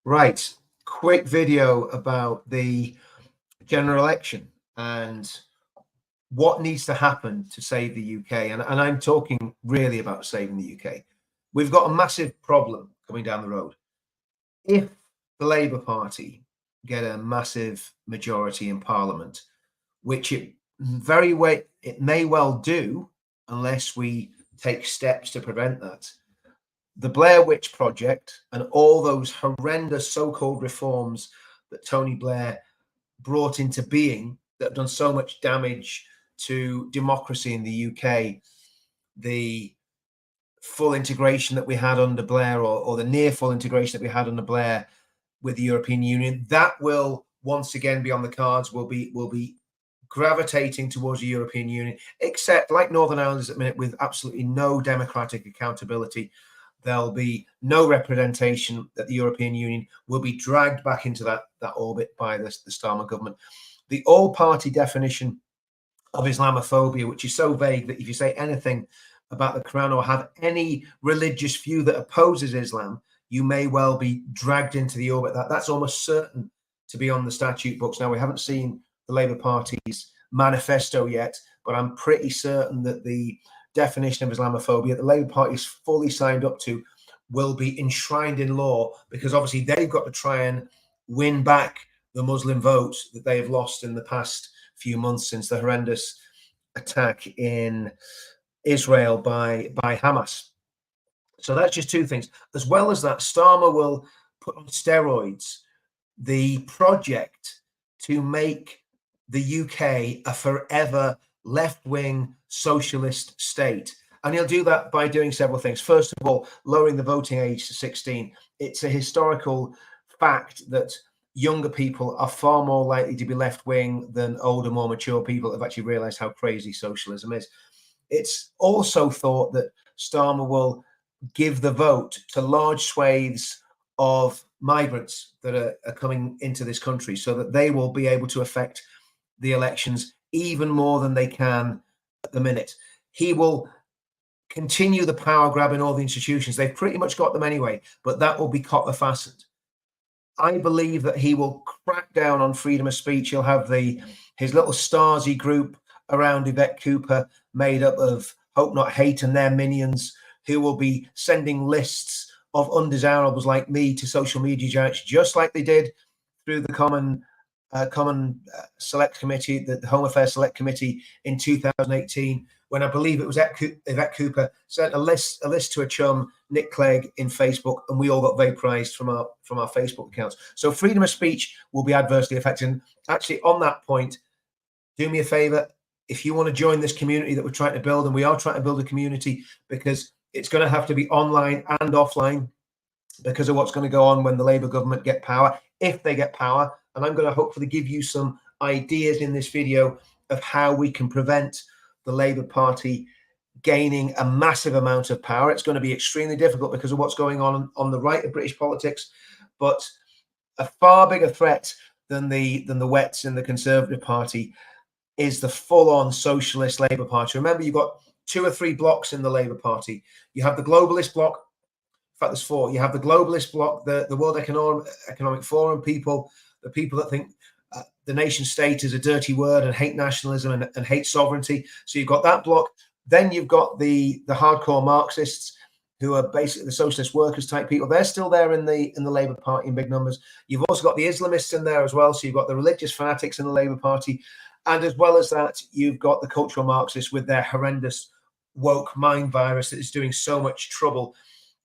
Right, quick video about the general election and what needs to happen to save the UK. And I'm talking really about saving the UK. We've got a massive problem coming down the road. If the Labour Party get a massive majority in Parliament, which it may well do unless we take steps to prevent that, the Blair Witch Project and all those horrendous so-called reforms that Tony Blair brought into being that have done so much damage to democracy in the UK, the full integration that we had under Blair, or the near full integration that we had under Blair with the European Union, that will once again be on the cards. Will be gravitating towards the European Union, except like Northern Ireland is at the minute, with absolutely no democratic accountability. There'll be no representation that the European Union will be dragged back into that orbit by the Starmer government. The all-party definition of Islamophobia, which is so vague that if you say anything about the Quran or have any religious view that opposes Islam, you may well be dragged into the orbit. That's almost certain to be on the statute books. Now, we haven't seen the Labour Party's manifesto yet, but I'm pretty certain that the definition of Islamophobia the Labour Party is fully signed up to will be enshrined in law, because obviously they've got to try and win back the Muslim vote that they have lost in the past few months since the horrendous attack in Israel by Hamas. So that's just two things. As well as that, Starmer will put on steroids the project to make the UK a forever left-wing socialist state. And he'll do that by doing several things. First of all, lowering the voting age to 16. It's a historical fact that younger people are far more likely to be left-wing than older, more mature people have actually realized how crazy socialism is. It's also thought that Starmer will give the vote to large swathes of migrants that are coming into this country, so that they will be able to affect the elections even more than they can at the minute. He will continue the power grab in all the institutions. They've pretty much got them anyway, but that will be copper fastened. I believe that he will crack down on freedom of speech. He'll have his little Stasi group around Yvette Cooper, made up of Hope Not Hate and their minions, who will be sending lists of undesirables like me to social media giants, just like they did through the Common Select Committee, the Home Affairs Select Committee in 2018, when I believe it was Yvette Cooper sent a list to a chum, Nick Clegg, in Facebook, and we all got vaporized from our Facebook accounts. So freedom of speech will be adversely affected. And actually, on that point, do me a favor. If you want to join this community that we're trying to build, and we are trying to build a community, because it's going to have to be online and offline because of what's going to go on when the Labour government get power, if they get power. And I'm going to hopefully give you some ideas in this video of how we can prevent the Labour Party gaining a massive amount of power. It's going to be extremely difficult because of what's going on the right of British politics, but a far bigger threat than the Wets in the Conservative Party is the full-on socialist Labour Party. Remember, you've got 2 or 3 blocks in the Labour Party. You have the globalist bloc. In fact, there's 4. You have the globalist bloc, the World Economic Forum people, the people that think the nation state is a dirty word and hate nationalism and hate sovereignty. So you've got that bloc. Then you've got the hardcore Marxists, who are basically the socialist workers type people. They're still there in the Labour Party in big numbers. You've also got the Islamists in there as well. So you've got the religious fanatics in the Labour Party. And as well as that, you've got the cultural Marxists with their horrendous woke mind virus that is doing so much trouble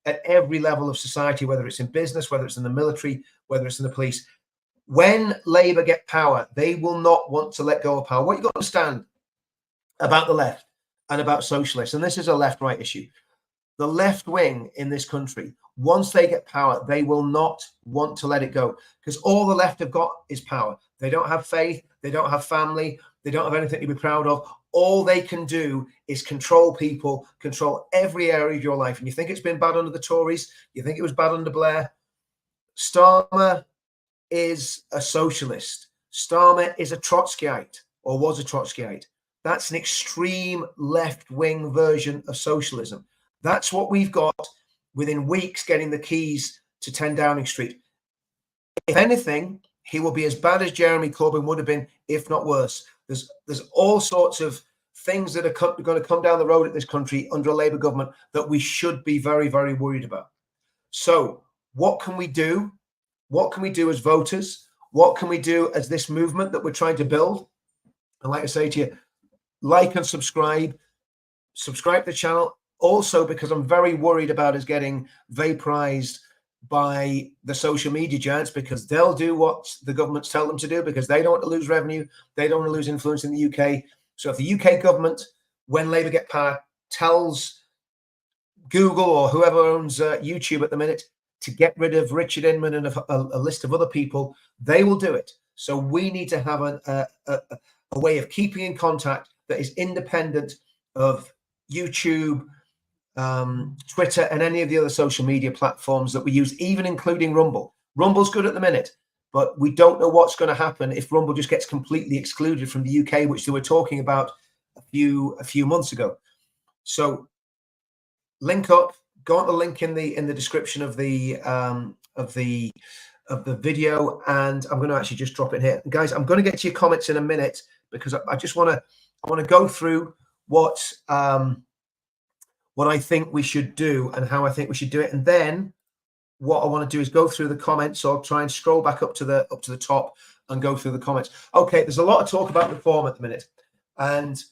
at every level of society, whether it's in business, whether it's in the military, whether it's in the police. When Labour get power, they will not want to let go of power. What you've got to understand about the left and about socialists, and this is a left-right issue, the left wing in this country, once they get power, they will not want to let it go, because all the left have got is power. They don't have faith, they don't have family, they don't have anything to be proud of. All they can do is control people, control every area of your life. And you think it's been bad under the Tories, you think it was bad under Blair. Starmer is a socialist. Starmer is a Trotskyite, or was a Trotskyite. That's an extreme left-wing version of socialism. That's what we've got within weeks getting the keys to 10 Downing Street. If anything, he will be as bad as Jeremy Corbyn would have been, if not worse. There's all sorts of things that are going to come down the road at this country under a Labour government that we should be very, very worried about. So what can we do? What can we do as voters? What can we do as this movement that we're trying to build? And like I say to you, like and subscribe to the channel. Also, because I'm very worried about us getting vaporized by the social media giants, because they'll do what the governments tell them to do, because they don't want to lose revenue. They don't want to lose influence in the UK. So if the UK government, when Labour get power, tells Google or whoever owns YouTube at the minute to get rid of Richard Inman and a list of other people, they will do it. So we need to have a way of keeping in contact that is independent of YouTube, Twitter, and any of the other social media platforms that we use, even including Rumble. Rumble's good at the minute, but we don't know what's going to happen if Rumble just gets completely excluded from the UK, which they were talking about a few months ago. So link up. Go on the link in the description of the video, and I'm going to actually just drop it here, guys. I'm going to get to your comments in a minute, because I just want to go through what I think we should do and how I think we should do it, and then what I want to do is go through the comments, or try and scroll back up to the top and go through the comments. Okay, there's a lot of talk about reform at the minute, and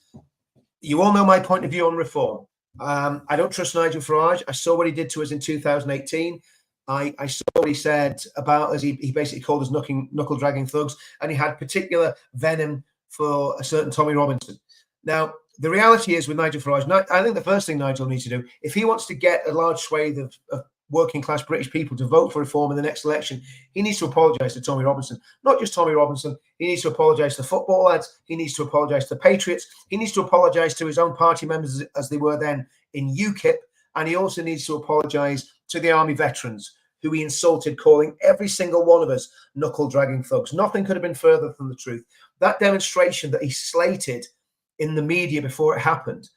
you all know my point of view on reform. I don't trust Nigel Farage. I saw what he did to us in 2018. I saw what he said about us. He basically called us knuckle-dragging thugs, and he had particular venom for a certain Tommy Robinson. Now, the reality is with Nigel Farage, I think the first thing Nigel needs to do, if he wants to get a large swathe of working-class British people to vote for reform in the next election, he needs to apologise to Tommy Robinson. Not just Tommy Robinson. He needs to apologise to the football lads. He needs to apologise to the Patriots. He needs to apologise to his own party members as they were then in UKIP. And he also needs to apologise to the army veterans who he insulted, calling every single one of us knuckle-dragging thugs. Nothing could have been further from the truth. That demonstration that he slated in the media before it happened,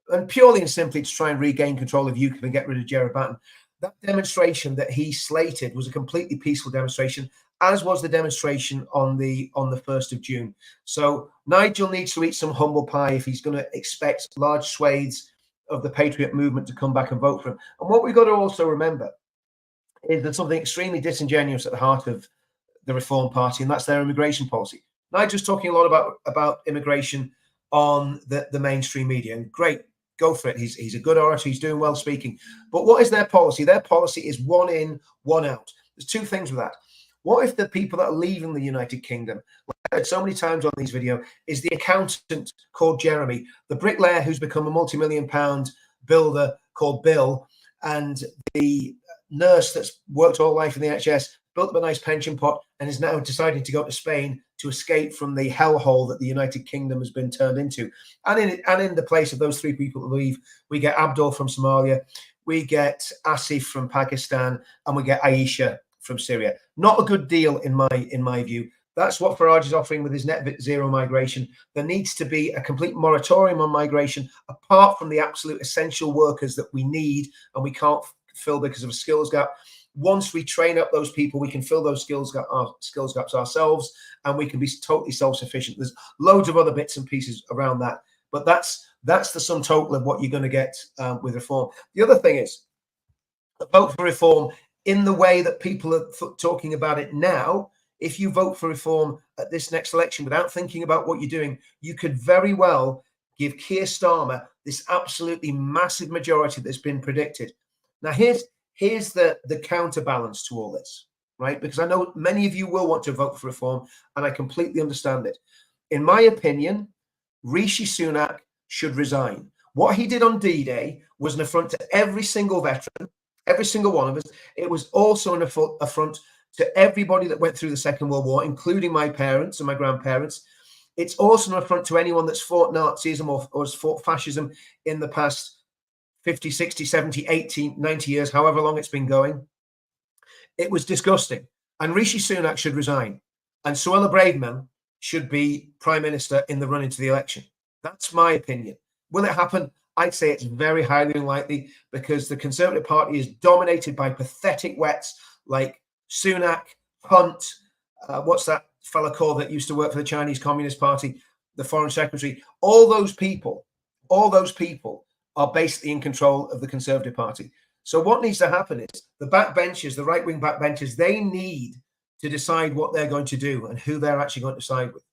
and purely and simply to try and regain control of UKIP and get rid of Gerard Batten, that demonstration that he slated was a completely peaceful demonstration, as was the demonstration on the 1st of June. So Nigel needs to eat some humble pie if he's going to expect large swathes of the Patriot movement to come back and vote for him. And what we've got to also remember is there's something extremely disingenuous at the heart of the Reform Party, and that's their immigration policy. Nigel's talking a lot about immigration on the mainstream media, and great, go for it. He's a good orator. He's doing well speaking. But what is their policy? Their policy is one in, one out. There's two things with that. What if the people that are leaving the United Kingdom, like I said so many times on these videos, is the accountant called Jeremy, the bricklayer who's become a multi-million-pound builder called Bill, and the nurse that's worked all life in the NHS, built up a nice pension pot, and is now deciding to go to Spain to escape from the hellhole that the United Kingdom has been turned into. And in the place of those three people that leave, we get Abdul from Somalia, we get Asif from Pakistan, and we get Aisha from Syria. Not a good deal in my view. That's what Farage is offering with his net zero migration. There needs to be a complete moratorium on migration, apart from the absolute essential workers that we need and we can't fill because of a skills gap. Once we train up those people, we can fill those skills gaps ourselves, and we can be totally self-sufficient. There's loads of other bits and pieces around that, but that's the sum total of what you're going to get with reform. The other thing is, vote for reform in the way that people are talking about it now. If you vote for reform at this next election without thinking about what you're doing, you could very well give Keir Starmer this absolutely massive majority that's been predicted. Now, here's the counterbalance to all this, right? Because I know many of you will want to vote for reform, and I completely understand it. In my opinion, Rishi Sunak should resign. What he did on D-Day was an affront to every single veteran, every single one of us. It was also an affront to everybody that went through the Second World War, including my parents and my grandparents. It's also an affront to anyone that's fought Nazism or has fought fascism in the past 50, 60, 70, 80, 90 years, however long it's been going. It was disgusting. And Rishi Sunak should resign. And Suella Braverman should be Prime Minister in the run into the election. That's my opinion. Will it happen? I'd say it's very highly unlikely, because the Conservative Party is dominated by pathetic wets like Sunak, Hunt, what's that fella called that used to work for the Chinese Communist Party, the foreign secretary, all those people are basically in control of the Conservative Party. So what needs to happen is the backbenchers, the right-wing backbenchers, they need to decide what they're going to do and who they're actually going to side with.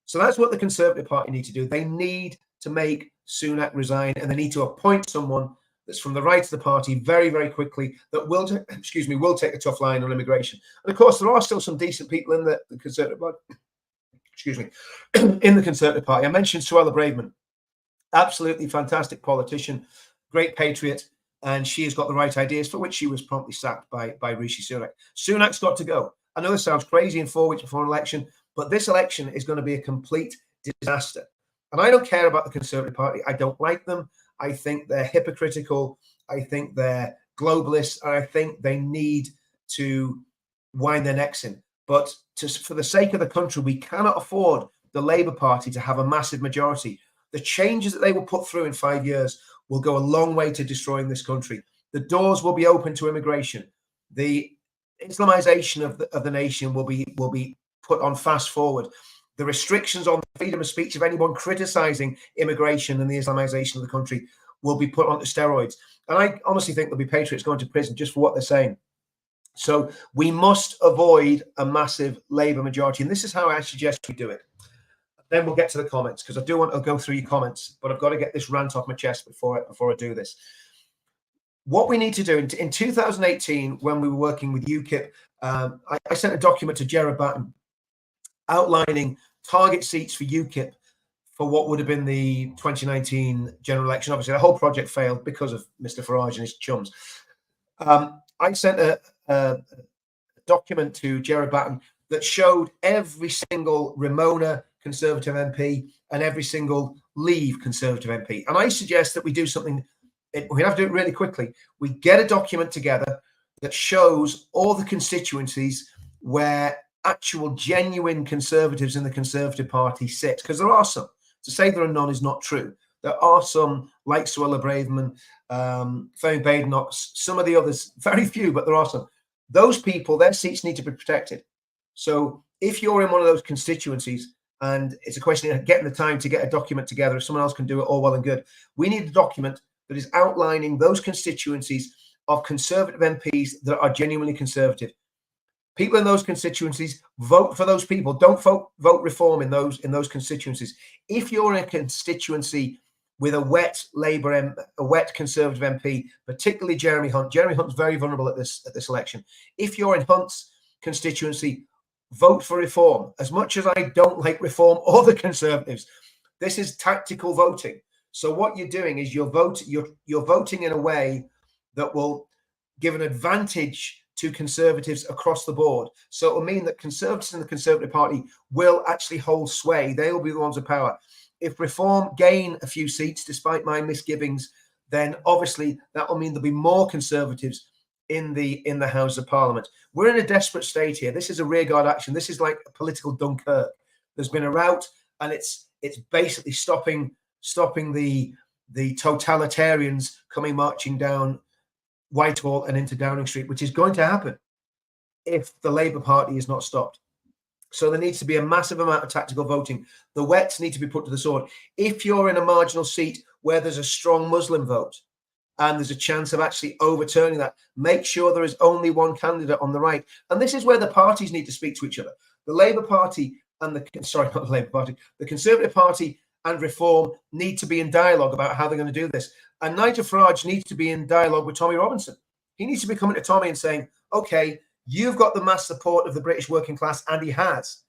So that's what the Conservative Party need to do. They need to make Sunak resign, and they need to appoint someone that's from the right of the party very, very quickly that will, will take a tough line on immigration. And of course, there are still some decent people in the Conservative Party. In the Conservative Party. I mentioned Suella Braverman, absolutely fantastic politician, great patriot, and she has got the right ideas, for which she was promptly sacked by Rishi Sunak. Sunak's got to go. I know this sounds crazy in 4 weeks before an election, but this election is going to be a complete disaster. And I don't care about the Conservative Party. I don't like them. I think they're hypocritical. I think they're globalists. And I think they need to wind their necks in. But for the sake of the country, we cannot afford the Labour Party to have a massive majority. The changes that they will put through in 5 years will go a long way to destroying this country. The doors will be open to immigration. The Islamization of the nation will be put on fast forward. The restrictions on freedom of speech of anyone criticizing immigration and the Islamization of the country will be put onto steroids. And I honestly think there'll be patriots going to prison just for what they're saying. So we must avoid a massive Labour majority. And this is how I suggest we do it. Then we'll get to the comments, because I do want to go through your comments, but I've got to get this rant off my chest before I do this. What we need to do in 2018, when we were working with UKIP, I sent a document to Gerard Batten outlining target seats for UKIP for what would have been the 2019 general election. Obviously, the whole project failed because of Mr. Farage and his chums. I sent a document to Gerard Batten that showed every single Ramona Conservative MP and every single Leave Conservative MP. And I suggest that we do something. We have to do it really quickly. We get a document together that shows all the constituencies where actual genuine Conservatives in the Conservative Party sit, because there are some. To say there are none is not true. There are some, like Suella Braverman, Femi Badenoch, some of the others, very few, but there are some. Those people, their seats need to be protected. So if you're in one of those constituencies, and it's a question of getting the time to get a document together, if someone else can do it, all well and good. We need a document that is outlining those constituencies of Conservative MPs that are genuinely Conservative. People in those constituencies, vote for those people. Don't vote Reform in those constituencies. If you're in a constituency with a wet Labour, a wet Conservative MP, particularly Jeremy Hunt. Jeremy Hunt's very vulnerable at this election. If you're in Hunt's constituency, vote for Reform. As much as I don't like Reform or the Conservatives, this is tactical voting. So what you're doing is you're voting in a way that will give an advantage to Conservatives across the board. So it will mean that Conservatives in the Conservative Party will actually hold sway. They will be the ones of power. If Reform gain a few seats, despite my misgivings, then obviously that will mean there'll be more Conservatives in the House of Parliament. We're in a desperate state here. This is a rearguard action. This is like a political Dunkirk. There's been a rout, and it's basically stopping the totalitarians coming marching down Whitehall and into Downing Street, which is going to happen if the Labour Party is not stopped. So there needs to be a massive amount of tactical voting. The wets need to be put to the sword. If you're in a marginal seat where there's a strong Muslim vote and there's a chance of actually overturning that, make sure there is only one candidate on the right. And this is where the parties need to speak to each other. The Labour Party and the Conservative Party and Reform need to be in dialogue about how they're going to do this. And Nigel Farage needs to be in dialogue with Tommy Robinson. He needs to be coming to Tommy and saying, okay, you've got the mass support of the British working class, and he has.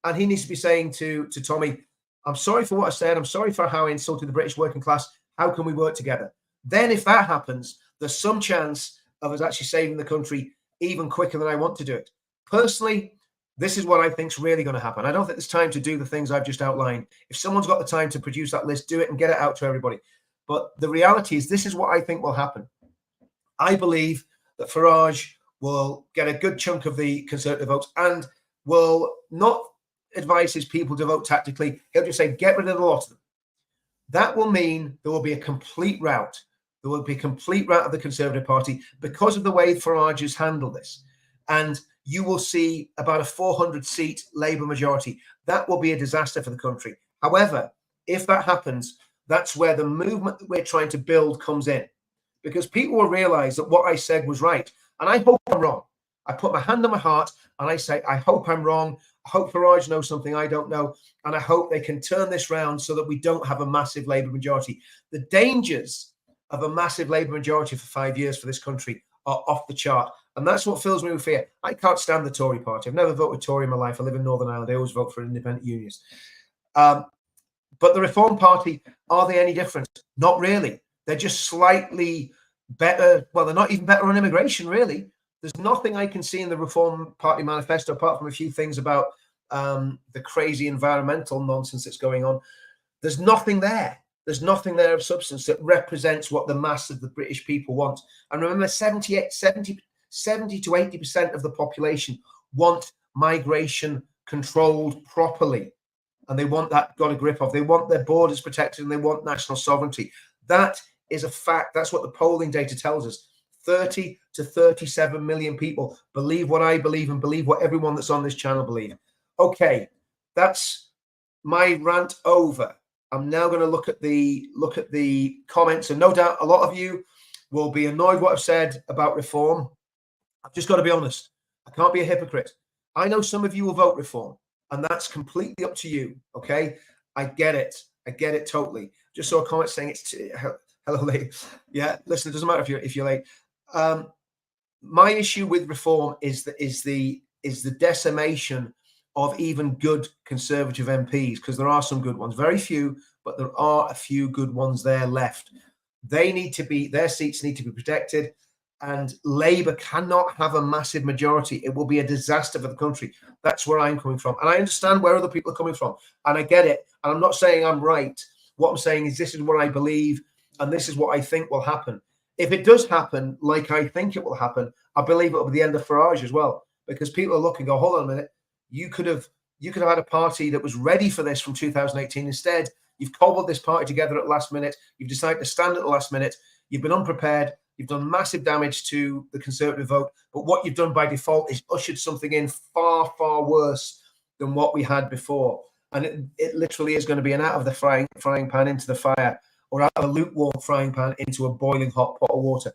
And he needs to be saying to Tommy, I'm sorry for what I said. I'm sorry for how I insulted the British working class. How can we work together? Then if that happens, there's some chance of us actually saving the country even quicker than I want to do it. Personally, this is what I think is really going to happen. I don't think there's time to do the things I've just outlined. If someone's got the time to produce that list, do it and get it out to everybody. But the reality is this is what I think will happen. I believe that Farage will get a good chunk of the Conservative votes and will not advise his people to vote tactically. He'll just say, get rid of the lot of them. That will mean there will be a complete rout. There will be a complete rout of the Conservative Party because of the way Farage has handled this. And you will see about a 400-seat Labour majority. That will be a disaster for the country. However, if that happens, that's where the movement that we're trying to build comes in, because people will realize that what I said was right. And I hope I'm wrong. I put my hand on my heart and I say, I hope I'm wrong. I hope Farage knows something I don't know. And I hope they can turn this round so that we don't have a massive Labour majority. The dangers of a massive Labour majority for 5 years for this country are off the chart. And that's what fills me with fear. I can't stand the Tory party. I've never voted Tory in my life. I live in Northern Ireland. I always vote for independent unions. But the Reform Party, are they any different? Not really. They're just slightly better. Well, they're not even better on immigration, really. There's nothing I can see in the Reform Party manifesto, apart from a few things about the crazy environmental nonsense that's going on. There's nothing there. There's nothing there of substance that represents what the mass of the British people want. And remember, 70 to 80% of the population want migration controlled properly. And they want that got a grip of. They want their borders protected and they want national sovereignty. That is a fact. That's what the polling data tells us. 30 to 37 million people believe what I believe and believe what everyone that's on this channel believe. Okay, that's my rant over. I'm now going to look at the comments, and no doubt a lot of you will be annoyed what I've said about reform. I've just got to be honest. I can't be a hypocrite. I know some of you will vote reform, and that's completely up to you. Okay, I get it. I get it totally. Just saw a comment saying it's hello late. Yeah, listen, it doesn't matter if you're late. My issue with reform is the decimation of even good Conservative MPs, because there are some good ones, very few, but there are a few good ones there left. They need to be, their seats need to be protected, and Labour cannot have a massive majority. It will be a disaster for the country. That's where I'm coming from, and I understand where other people are coming from, and I get it. And I'm not saying I'm right. What I'm saying is this is what I believe, and this is what I think will happen. If it does happen, like I think it will happen, I believe it will be the end of Farage as well, because people are looking, go, hold on a minute. You could have had a party that was ready for this from 2018. Instead, you've cobbled this party together at the last minute. You've decided to stand at the last minute. You've been unprepared. You've done massive damage to the Conservative vote. But what you've done by default is ushered something in far, far worse than what we had before. And it literally is going to be an out of the frying pan into the fire, or out of a lukewarm frying pan into a boiling hot pot of water.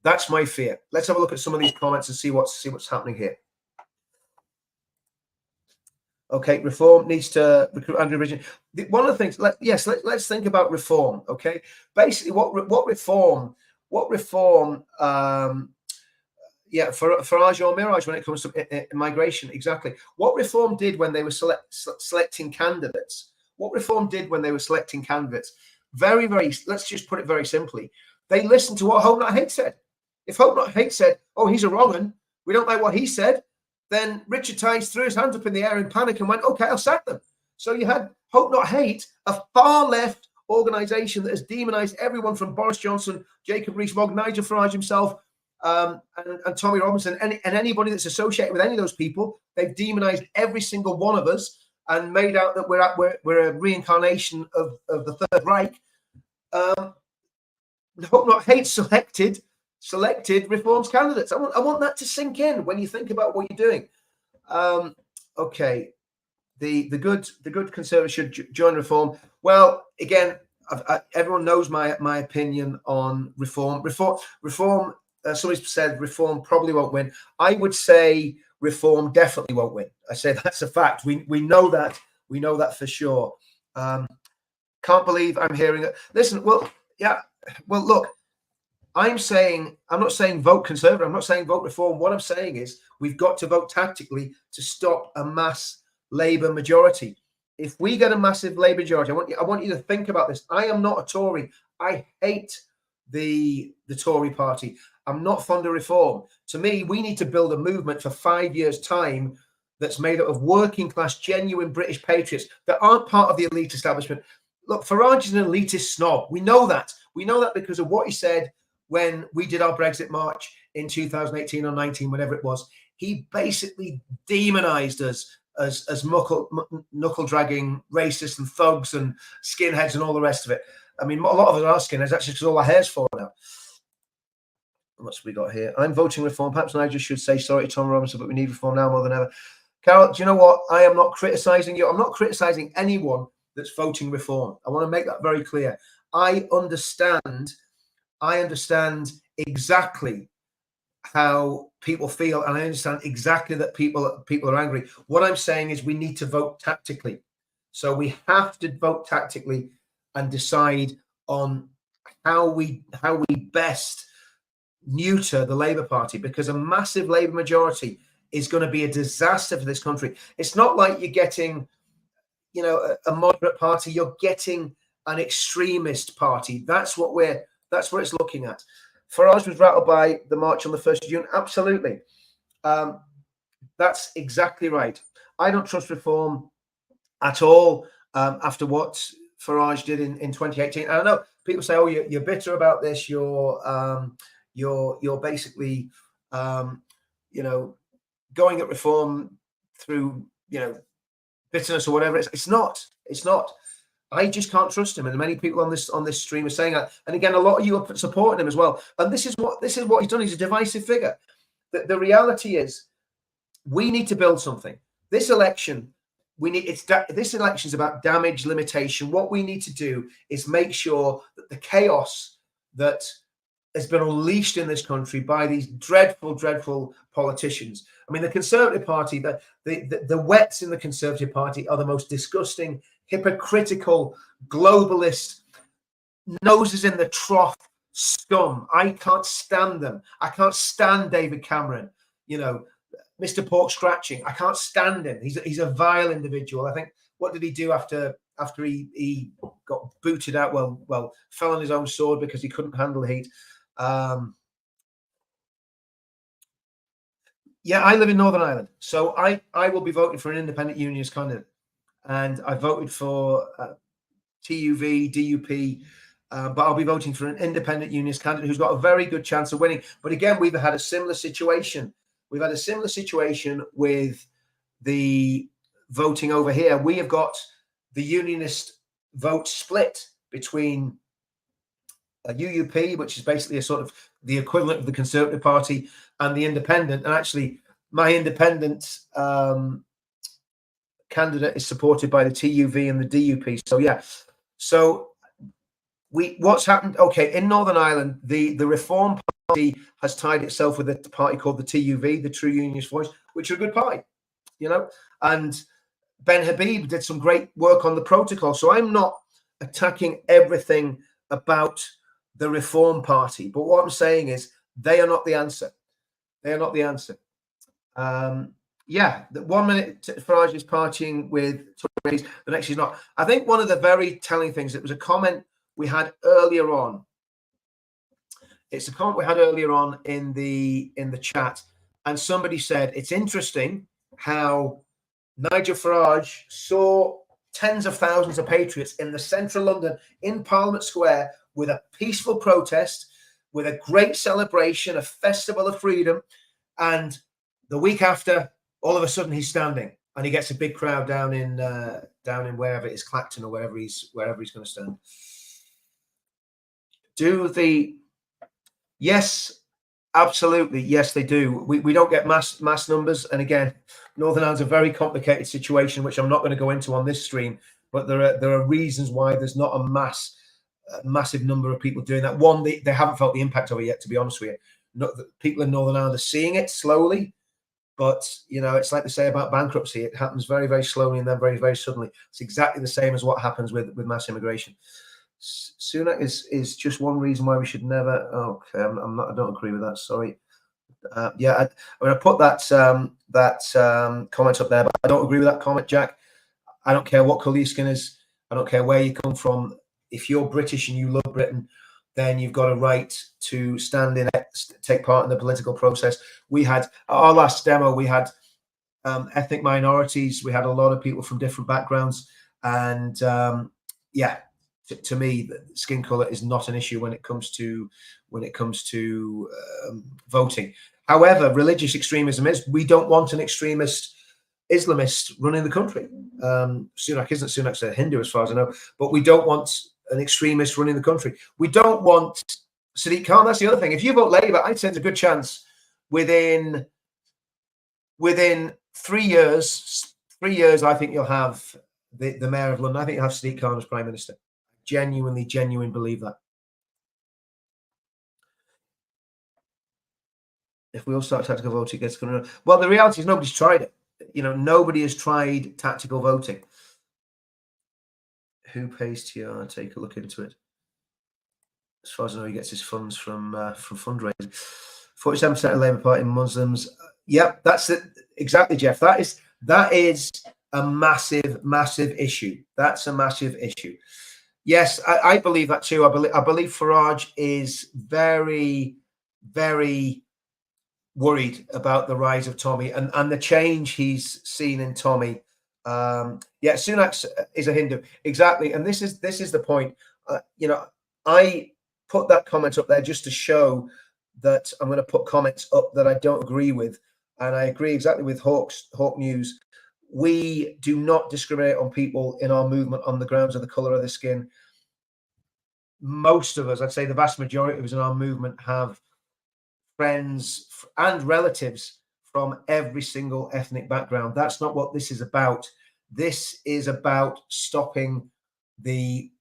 That's my fear. Let's have a look at some of these comments and see what's happening here. Okay, reform needs to recruit Andrew Ridge. One of the things, let's think about reform. Okay, basically, what reform? Farage or Mirage when it comes to migration, exactly. What reform did when they were selecting candidates? What reform did when they were selecting candidates? Very, very. Let's just put it very simply. They listened to what Hope Not Hate said. If Hope Not Hate said, "Oh, he's a wrong 'un, we don't like what he said," then Richard Tice threw his hands up in the air in panic and went, "Okay, I'll sack them." So you had Hope Not Hate, a far left organisation that has demonised everyone from Boris Johnson, Jacob Rees-Mogg, Nigel Farage himself, and Tommy Robinson, and anybody that's associated with any of those people. They've demonised every single one of us and made out that we're a reincarnation of the Third Reich. Hope Not Hate selected reforms candidates. I want that to sink in when you think about what you're doing. Okay, the good Conservatives should join reform. Well, again, everyone knows my opinion on reform. Reform. Somebody said reform probably won't win. I would say reform definitely won't win. I say that's a fact. We know that. We know that for sure. Can't believe I'm hearing it. Listen, well, yeah. Well, look. I'm not saying vote Conservative. I'm not saying vote Reform. What I'm saying is we've got to vote tactically to stop a mass Labour majority. If we get a massive Labour majority, I want you to think about this. I am not a Tory. I hate the Tory party. I'm not fond of reform. To me, we need to build a movement for 5 years' time that's made up of working class, genuine British patriots that aren't part of the elite establishment. Look, Farage is an elitist snob. We know that. We know that because of what he said when we did our Brexit march in 2018 or 19, whatever it was. He basically demonized us as knuckle-dragging racists and thugs and skinheads and all the rest of it. I mean, a lot of us are skinheads, actually, because all our hair's falling out. what's we got here? I'm voting reform. Perhaps I just should say sorry to Tom Robinson, but we need reform now more than ever. Carol, do you know what? I am not criticizing you. I'm not criticizing anyone that's voting reform. I want to make that very clear. I understand exactly how people feel, and I understand exactly that people are angry. What I'm saying is we need to vote tactically. So we have to vote tactically and decide on how we best neuter the Labour Party, because a massive Labour majority is going to be a disaster for this country. It's not like you're getting, you know, a moderate party. You're getting an extremist party. That's what it's looking at. Farage was rattled by the march on the 1st of June. Absolutely. That's exactly right. I don't trust reform at all after what Farage did in 2018. And I know people say, "Oh, you're bitter about this. You're basically, you know, going at reform through, you know, bitterness or whatever." It's not. It's not. I just can't trust him, and many people on this stream are saying that. And again, a lot of you are supporting him as well. And this is what he's done. He's a divisive figure. The reality is, we need to build something. This election, this election is about damage limitation. What we need to do is make sure that the chaos that has been unleashed in this country by these dreadful, dreadful politicians. I mean, the Conservative Party, the wets in the Conservative Party are the most disgusting, hypocritical, globalist, noses in the trough scum. I can't stand them. I can't stand David Cameron. You know, Mr. Pork Scratching. I can't stand him. He's a vile individual. I think, what did he do after he got booted out? Well, fell on his own sword because he couldn't handle the heat. Yeah, I live in Northern Ireland, so I will be voting for an independent unionist candidate, and I voted for TUV, DUP, but I'll be voting for an independent unionist candidate who's got a very good chance of winning. But again, we've had a similar situation. We've had a similar situation with the voting over here. We have got the unionist vote split between a UUP, which is basically a sort of the equivalent of the Conservative Party, and the independent. And actually, my independent candidate is supported by the TUV and the DUP. So yeah, so what's happened? Okay, in Northern Ireland, the Reform Party has tied itself with a party called the TUV, the True Unionist Voice, which are a good party, you know. And Ben Habib did some great work on the protocol. So I'm not attacking everything about the Reform Party, but what I'm saying is they are not the answer. They are not the answer. Yeah, the 1 minute Farage is partying with Tories, the next is not. I think one of the very telling things, it was a comment we had earlier on. It's a comment we had earlier on in the chat, and somebody said it's interesting how Nigel Farage saw tens of thousands of patriots in the central London, in Parliament Square, with a peaceful protest, with a great celebration, a festival of freedom, and the week after, all of a sudden he's standing and he gets a big crowd down in wherever it is, Clacton or wherever he's going to stand. Yes, absolutely, yes, they do. We don't get mass numbers, and again, Northern Ireland's a very complicated situation, which I'm not going to go into on this stream. But there are reasons why there's not a massive number of people doing that. One, they haven't felt the impact of it yet, to be honest with you. People in Northern Ireland are seeing it slowly, but you know, it's like they say about bankruptcy: it happens very, very slowly and then very, very suddenly. It's exactly the same as what happens with mass immigration. Sunak is just one reason why we should never. Okay, I don't agree with that. Sorry. Yeah, I put that comment up there, but I don't agree with that comment, Jack. I don't care what colour your skin is. I don't care where you come from. If you're British and you love Britain, then you've got a right to stand in it, take part in the political process. We had our last demo. We had ethnic minorities. We had a lot of people from different backgrounds, and yeah. To me, skin color is not an issue when it comes to voting. However, religious extremism is. We don't want an extremist Islamist running the country. Sunak isn't. Sunak's a Hindu, as far as I know, but we don't want an extremist running the country. We don't want Sadiq Khan, that's the other thing. If you vote Labour, I'd say there's a good chance within 3 years, I think you'll have the Mayor of London. I think you'll have Sadiq Khan as Prime Minister. Genuinely believe that. If we all start tactical voting, it's going to... Well, the reality is nobody's tried it. Nobody has tried tactical voting. Who pays TR? Take a look into it. As far as I know, he gets his funds from fundraising. 47% of Labour Party Muslims. Yep, that's it. Exactly, Jeff. That is a massive issue. That's a massive issue. Yes, I believe that too. I believe Farage is very, very worried about the rise of Tommy and the change he's seen in Tommy. Yeah, Sunak is a Hindu. Exactly. And this is the point. I put that comment up there just to show that I'm going to put comments up that I don't agree with. And I agree exactly with Hawk News. We do not discriminate on people in our movement on the grounds of the color of their skin. Most of us, I'd say the vast majority of us in our movement, have friends and relatives from every single ethnic background. That's not what this is about. This is about stopping the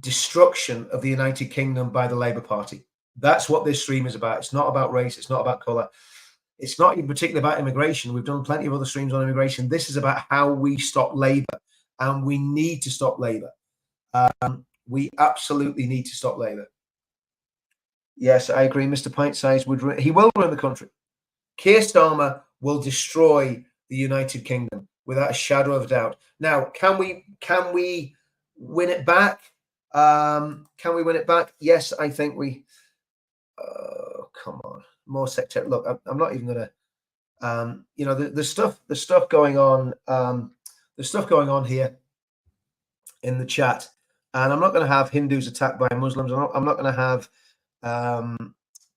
destruction of the United Kingdom by the Labour Party. That's what this stream is about. It's not about race. It's not about colour. It's not even particularly about immigration. We've done plenty of other streams on immigration. This is about how we stop Labour, and we need to stop Labour. We absolutely need to stop Labour. Yes, I agree. Mr. Pint-Size he will run the country. Keir Starmer will destroy the United Kingdom without a shadow of a doubt. Now, can we win it back? Can we win it back? Yes, I think we. Come on, more sectarian. Look, I'm not even gonna. The stuff going on. The stuff going on here in the chat, and I'm not going to have Hindus attacked by Muslims. I'm not going to have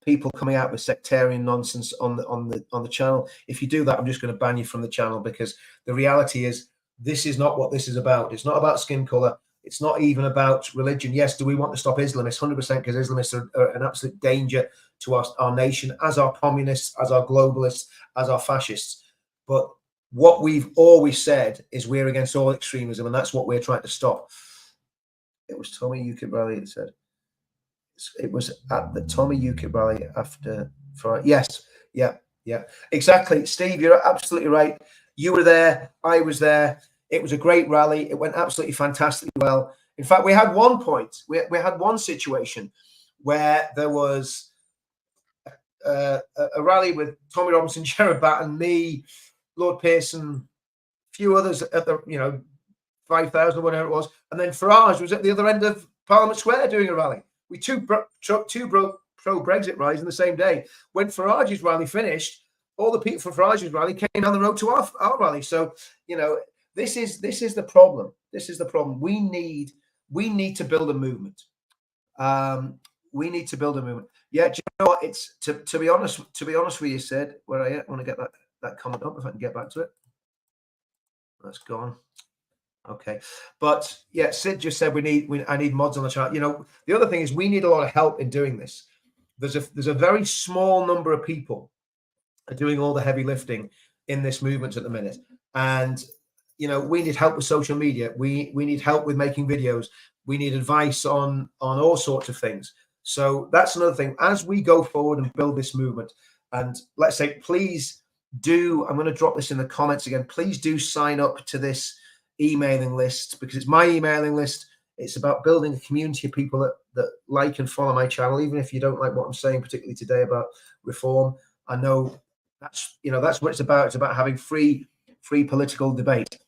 people coming out with sectarian nonsense on the channel. If you do that, I'm just going to ban you from the channel, because the reality is this is not what this is about. It's not about skin color. It's not even about religion. Yes, do we want to stop Islamists? 100%, because Islamists are an absolute danger to our nation, as are communists, as are globalists, as are fascists. But what we've always said is we're against all extremism, and that's what we're trying to stop. It was Tommy UKIP rally that said. It was at the Tommy UKIP rally after Friday. Yes, yeah, exactly. Steve, you're absolutely right. You were there. I was there. It was a great rally. It went absolutely fantastically well. In fact, we had one point. We had one situation where there was a rally with Tommy Robinson, Gerard Batten, me, Lord Pearson, a few others at the 5,000 or whatever it was, and then Farage was at the other end of Parliament Square doing a rally. We two pro-Brexit rallies in the same day. When Farage's rally finished, all the people from Farage's rally came down the road to our rally. So, this is the problem. This is the problem. We need to build a movement. We need to build a movement. Yeah, do you know what? It's to be honest with you, Sid, where I want to get that comment up, if I can get back to it. That's gone. Okay, but yeah, Sid just said I need mods on the chart. The other thing is we need a lot of help in doing this. There's a very small number of people doing all the heavy lifting in this movement at the minute, and we need help with social media. We need help with making videos. We need advice on all sorts of things. So that's another thing as we go forward and build this movement. And let's say, please do. I'm going to drop this in the comments again. Please do sign up to this emailing list, because it's my emailing list. It's about building a community of people that like and follow my channel, even if you don't like what I'm saying, particularly today about reform. I know that's what it's about. It's about having free political debate.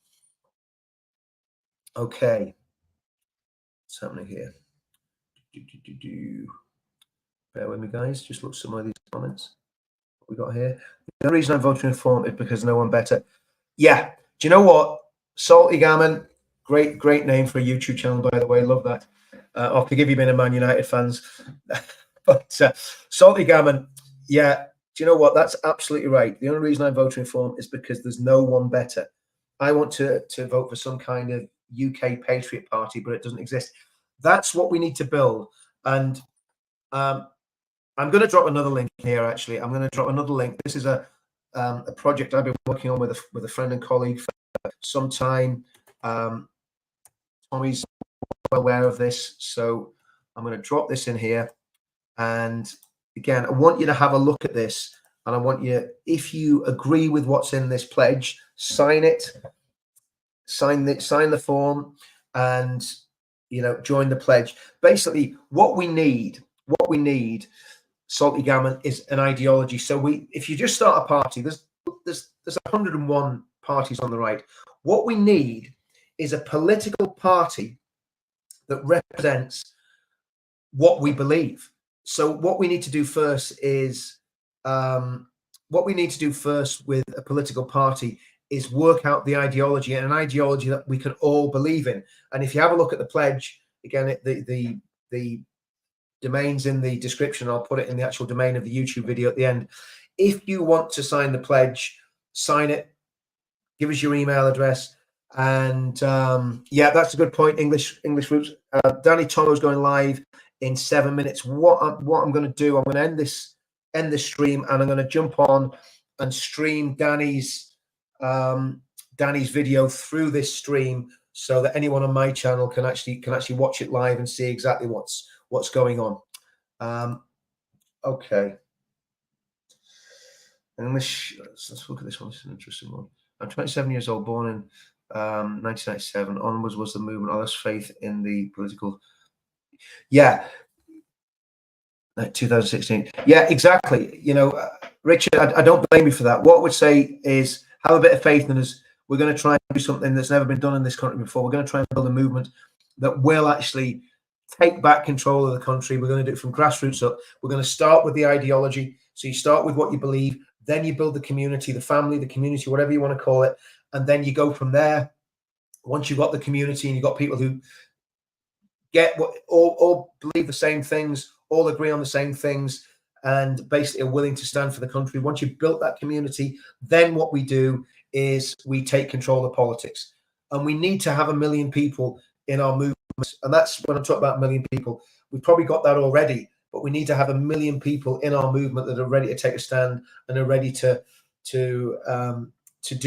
Okay, what's happening here? Bear with me, guys. Just look at some of these comments. What we got here? The reason I'm voting reform is because no one better. Yeah. Do you know what? Salty Gammon, great name for a YouTube channel, by the way. Love that. I'll forgive you being a Man United fans, but Salty Gammon, yeah. Do you know what? That's absolutely right. The only reason I'm voting reform is because there's no one better. I want to vote for some kind of UK Patriot Party, but it doesn't exist. That's what we need to build. And I'm going to drop another link here. Actually, I'm going to drop another link. This is a project I've been working on with a friend and colleague for some time. Tommy's well aware of this, so I'm going to drop this in here. And again, I want you to have a look at this, and I want you, if you agree with what's in this pledge, sign it, sign the form, and join the pledge. Basically, what we need, Salty Gammon, is an ideology. So if you just start a party, there's 101 parties on the right. What we need is a political party that represents what we believe. So what we need to do first is with a political party is work out the ideology, and an ideology that we can all believe in. And if you have a look at the pledge, again, the domain's in the description. I'll put it in the actual domain of the YouTube video at the end. If you want to sign the pledge, sign it, give us your email address. And yeah, that's a good point. English roots. Danny Tomo's going live in 7 minutes. What I'm going to do, I'm going to end this stream, and I'm going to jump on and stream Danny's video through this stream, so that anyone on my channel can actually watch it live and see exactly what's going on. Okay. And let's look at this one. This is an interesting one. I'm 27 years old, born in 1997. Onwards was the movement. I lost faith in the political. Yeah. 2016. Yeah, exactly. Richard, I don't blame you for that. What I would say is have a bit of faith in us. We're going to try and do something that's never been done in this country before. We're going to try and build a movement that will actually take back control of the country. We're going to do it from grassroots up. We're going to start with the ideology. So you start with what you believe, then you build the community, the family, the community, whatever you want to call it, and then you go from there. Once you've got the community and you've got people who get what all believe the same things, all agree on the same things, and basically are willing to stand for the country. Once you've built that community, then what we do is we take control of politics. And we need to have 1 million people in our movement. And that's when I'm talking about 1 million people. We've probably got that already, but we need to have 1 million people in our movement that are ready to take a stand and are ready to do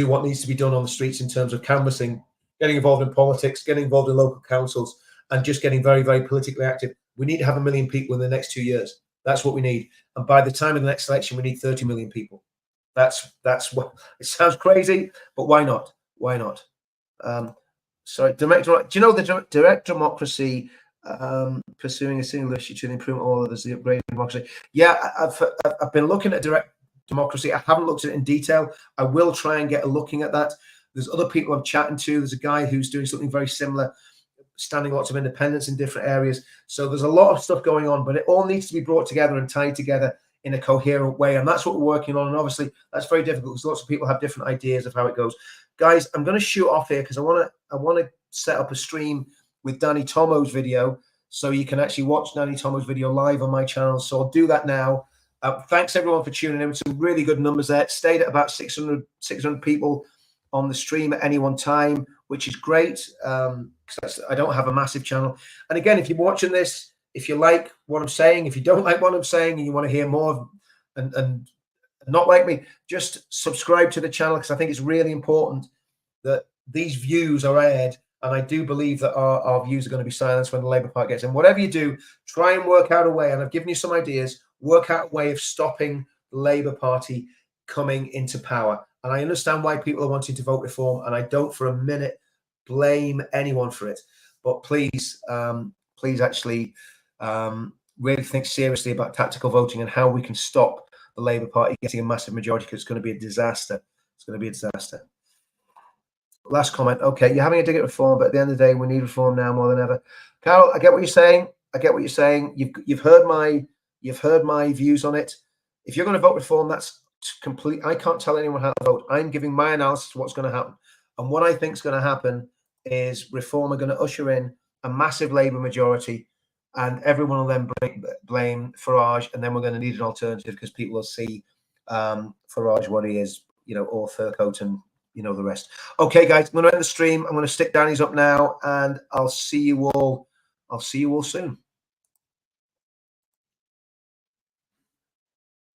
what needs to be done on the streets in terms of canvassing, getting involved in politics, getting involved in local councils, and just getting very, very politically active. We need to have 1 million people in the next 2 years. That's what we need. And by the time of the next election, we need 30 million people. That's what it sounds crazy, but why not? Why not? Sorry, do you know the direct democracy, pursuing a single issue to improve all others, the upgrade of democracy? Yeah, I've been looking at direct democracy. I haven't looked at it in detail. I will try and get a looking at that. There's other people I'm chatting to. There's a guy who's doing something very similar, standing lots of independence in different areas. So there's a lot of stuff going on, but it all needs to be brought together and tied together in a coherent way. And that's what we're working on. And obviously that's very difficult because lots of people have different ideas of how it goes. Guys, I'm going to shoot off here because I want to set up a stream with Danny Tomo's video, so you can actually watch Danny Tomo's video live on my channel. So I'll do that now. Thanks everyone for tuning in. Some really good numbers there. It stayed at about 600 people on the stream at any one time, which is great. I don't have a massive channel. And again, if you're watching this, if you like what I'm saying, if you don't like what I'm saying and you want to hear more and not like me, just subscribe to the channel, because I think it's really important that these views are aired. And I do believe that our views are going to be silenced when the Labour Party gets in. Whatever you do, try and work out a way, and I've given you some ideas, work out a way of stopping the Labour Party coming into power. And I understand why people are wanting to vote reform, and I don't for a minute blame anyone for it. But please, please actually really think seriously about tactical voting and how we can stop the Labour Party getting a massive majority, because it's going to be a disaster. It's going to be a disaster. Last comment. Okay, you're having a dig at reform, but at the end of the day, we need reform now more than ever. Carol, I get what you're saying. I get what you're saying. You've heard my views on it. If you're going to vote reform, that's complete. I can't tell anyone how to vote. I'm giving my analysis of what's going to happen. And what I think is going to happen is reform are going to usher in a massive Labour majority, and everyone will then blame Farage, and then we're going to need an alternative because people will see Farage what he is, all fur coat and the rest. Okay, guys, I'm going to end the stream. I'm going to stick Danny's up now, and I'll see you all soon.